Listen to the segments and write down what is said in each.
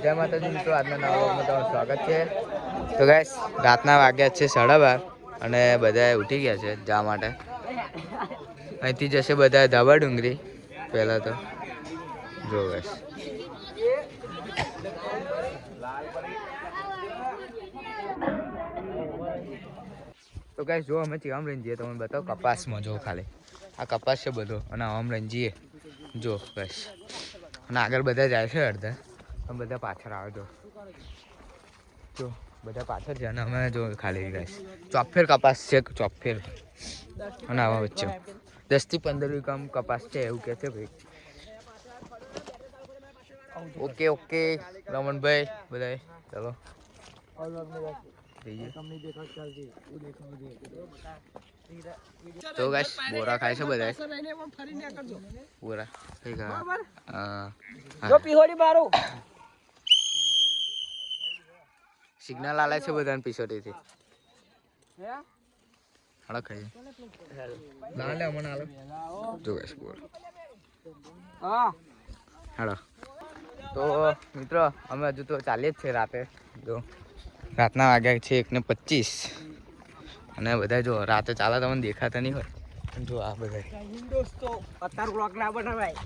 જય માતાજી મિત્રો, આજના નવા વ્લોગમાં તમારું સ્વાગત છે। તો ગાઈસ રાતના વાગ્યા છે 12:30 અને બધા ઉઠી ગયા છે જવા માટે। અહીંથી જશે બધા ધાબા ડુંગરી। પહેલા તો જો ગાઈસ તો ગાઈસ જો અમે ચીવામ લઈને જઈએ તમને બતાવો। કપાસમાં જો ખાલી આ કપાસ છે બધો અને આમ લઈને જઈએ જો ગાઈસ। અને આગળ બધા જાય છે અડધા, અમે બધા પાછળ આવે જો બધા પાછળ છે અને અમે જો ખાલી ગાઈસ ચોફેર કપાસ છે, ચોફેર। અને આવા વચ્ચે 10 થી 15 વીઘા કપાસ છે એવું કે છે ભાઈ। ઓકે ઓકે રમણભાઈ બધા ચલો તો ગાઈસ બોરા ખાય છે બધા બોરા કઈ સિગ્નલ આલે છે બધાને પીછોટીથી હળો ખાઈ લાલે અમને આલો જો ગાઈસ બોરા હળો। તો મિત્રો અમે હજુ તો ચાલીએ જ છે રાતે। જો રાતના વાગ્યા છે 1:25 અને બધા જો રાતે ચાલે તમને દેખાતા નહીં હોય જો આ બધા અત્યારે બ્લોગ ના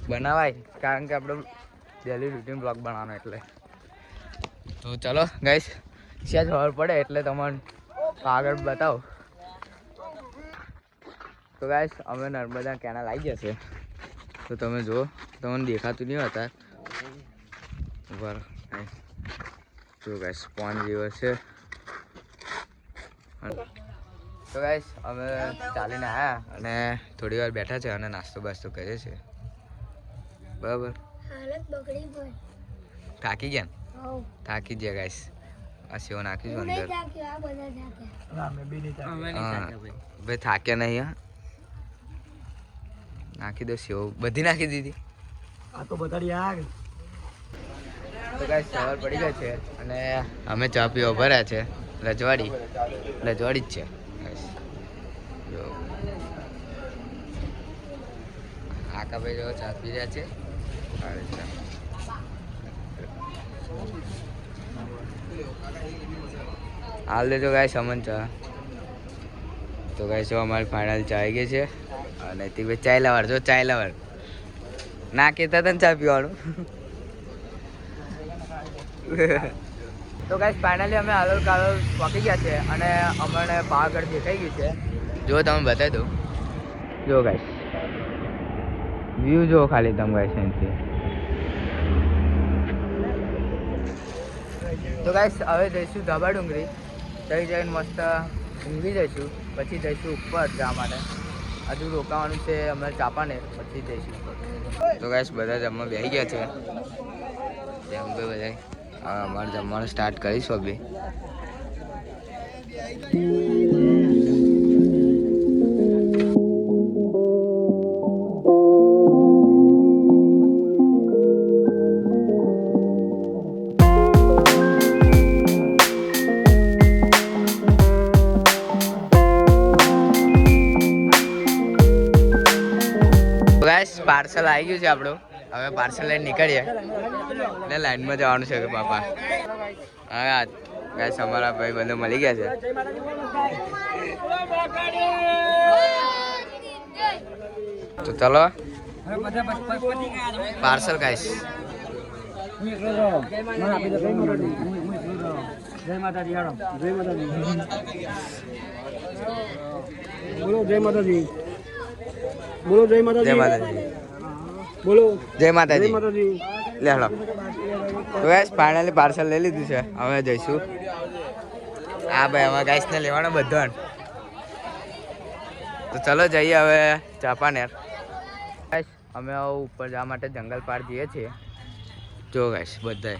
બનાવાય કારણ કે આપણે ડેલી રૂટીન બ્લોગ બનાવવાનો એટલે। તો ચલો ગાઈસ ત્યાં ખબર પડે એટલે તમને આગળ બતાવો। તો ગાઈસ અમે નર્મદા કેનાલ આવી ગયા છે તો તમે જુઓ, તમને દેખાતું નહીં હોતા ઉપર જો ગાઈસ પોન જેવો છે। તો ગાઈસ અમે ચાલીને આવ્યા અને થોડી વાર બેઠા છે અને નાસ્તો બાસ્તો કરીએ છીએ બરાબર। થાકી ગયા ને? થાકી ગયા ગાઈસ। આ સેવ નાખીશું અંદર। ભાઈ થાક્યા નહીં હા, નાખી દો સેવ બધી નાખી દીધી આ તો બતાડી। તો ગાઈસ સવાર પડી ગઈ છે અને અમે ચા પીવા ઉભા રહ્યા છે રજવાડી જ છે ગાઈસ। જો આકા ભાઈ જો ચા પી રહ્યા છે। હાલ દેજો ગાઈસ અમન ચા। તો ગાઈસ જો અમારી ફાઇનલ ચા આવી ગઈ છે અને તે ભાઈ ચાય લવર જો ચાય લવર ના કહેતા હતા ને ચા પીવાનું। તો ગાઈસ ફાઇનલી અમે હાલોલ કાલોલ પહોંચી ગયા છે અને અમને પાવાગઢ દેખાઈ ગયું છે। જો તમે બતાવી દો જો ગાઈસ વ્યૂ જો ખાલી તમે ગાઈસ અહીંથી। તો ગાઈસ હવે જઈશું ધાબા ડુંગરી, ત્યાં જઈને મસ્ત ઊંઘી જઈશું, પછી જઈશું ઉપર જવા માટે। હજુ રોકાવાનું છે અમે ચાપાને, પછી જઈશું ઉપર। તો ગાઈસ બધા જમવા બેસી ગયા છે જેમ કે બધા અમારે જમવાનું સ્ટાર્ટ કરીશું અભી। પાર્સલ આવી ગયું છે આપણું, હવે પાર્સલ લઈને નીકળીએ એટલે લાઈનમાં જવાનું છે કે બાપા। હા ગાઈસ અમારા ભાઈ બંધો મળી ગયા છે તો ચલો પાર્સલ ગાઈસ। જય માતાજી બોલો, જય માતાજી બોલો, જય માતાજી બોલો, જય માતાજી લે હળો। તો ગાઈસ ફાઇનલી પાર્સલ લઈ લીધું છે, હવે જઈશું આ ભાઈ અમારા ગાઈસ ને લેવાનો બધો। તો ચલો જઈએ હવે ચાપાનેર। ગાઈસ અમે ઉપર જવા માટે જંગલ પાર જઈએ છીએ જો ગાઈસ બધાય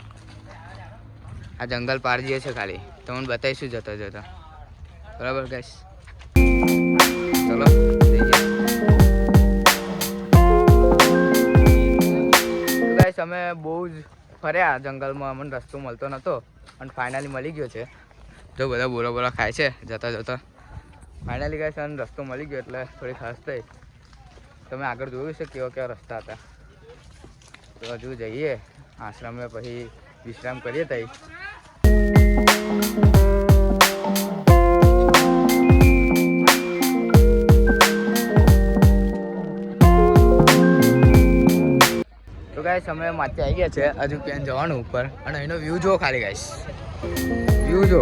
આ જંગલ પાર જઈએ છે ખાલી તમને બતાવીશું જતા જતા બરાબર ગાઈસ। ચલો અમે બહુ જ ફર્યા જંગલમાં, અમને રસ્તો મળતો નહોતો અને ફાઇનલી મળી ગયો છે। જો બધા બોરા બોરા ખાય છે જતા જતા, ફાઇનલી ગાઈસ અને રસ્તો મળી ગયો એટલે થોડી ખાસ થઈ। તમે આગળ જોયું છે કેવા કેવા રસ્તા હતા। તો હજુ જઈએ આશ્રમે, પછી વિશ્રામ કરીએ તઈ. તો ગાઈસ અમે માથે આવી ગયા છે, હજુ ક્યાં જવાનું ઉપર, અને એનો વ્યૂ જો ખાલી ગાઈસ, વ્યૂ જો.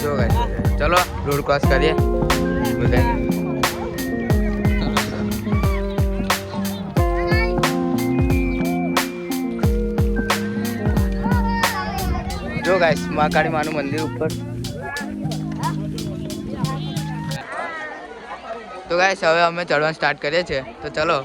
જો ગાઈસ ચલો રોડ ક્રોસ કરીએ બધા. જો ગાઈસ મહાકાળી માનું મંદિર ઉપર. તો ગાઈસ હવે અમે ચડવાનું સ્ટાર્ટ કરીએ છીએ, તો ચલો